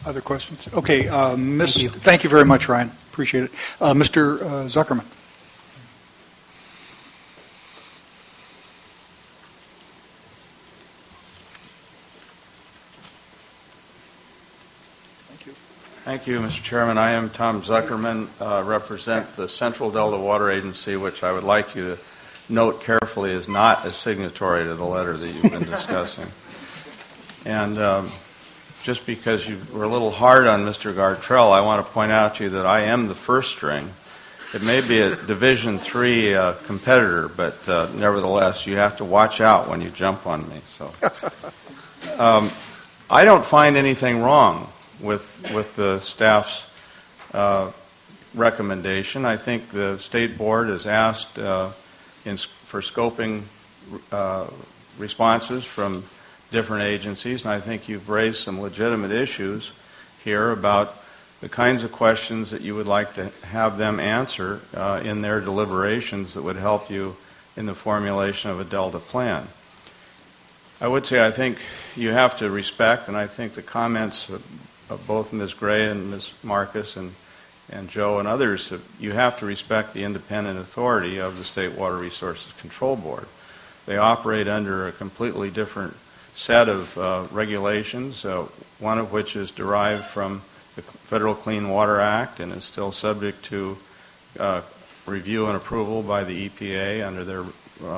Other questions? Okay, thank you very much, Ryan. Appreciate it. Mr. Zuckerman. Thank you, Mr. Chairman. I am Tom Zuckerman, represent the Central Delta Water Agency, which I would like you to note carefully is not a signatory to the letter that you've been discussing. And just because you were a little hard on Mr. Gartrell, I want to point out to you that I am the first string. It may be a Division III competitor, but nevertheless, you have to watch out when you jump on me. So, I don't find anything wrong with the staff's recommendation. I think the State Board has asked for scoping responses from different agencies, and I think you've raised some legitimate issues here about the kinds of questions that you would like to have them answer in their deliberations that would help you in the formulation of a Delta plan. I would say I think you have to respect, and I think the comments of both Ms. Gray and Ms. Marcus and Joe and others, you have to respect the independent authority of the State Water Resources Control Board. They operate under a completely different set of regulations, one of which is derived from the Federal Clean Water Act and is still subject to review and approval by the EPA under their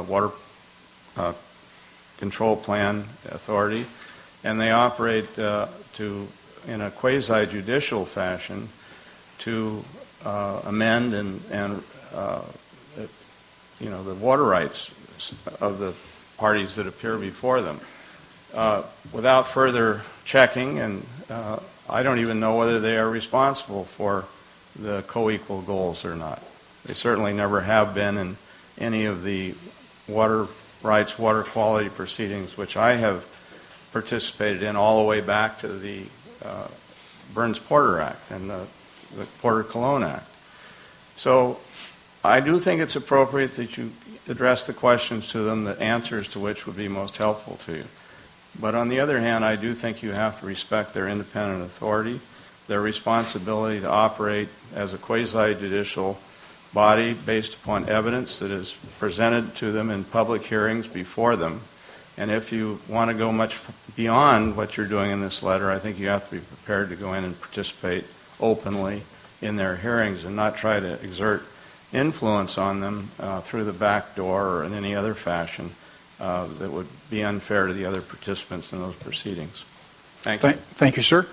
water control plan authority, and they operate in a quasi-judicial fashion to amend and the water rights of the parties that appear before them without further checking, and I don't even know whether they are responsible for the co-equal goals or not. They certainly never have been in any of the water rights, water quality proceedings which I have participated in all the way back to the Burns-Porter Act and the Porter-Cologne Act. So I do think it's appropriate that you address the questions to them, the answers to which would be most helpful to you. But on the other hand, I do think you have to respect their independent authority, their responsibility to operate as a quasi-judicial body based upon evidence that is presented to them in public hearings before them. And if you want to go much beyond what you're doing in this letter, I think you have to be prepared to go in and participate openly in their hearings and not try to exert influence on them through the back door or in any other fashion that would be unfair to the other participants in those proceedings. Thank you. Thank you, sir.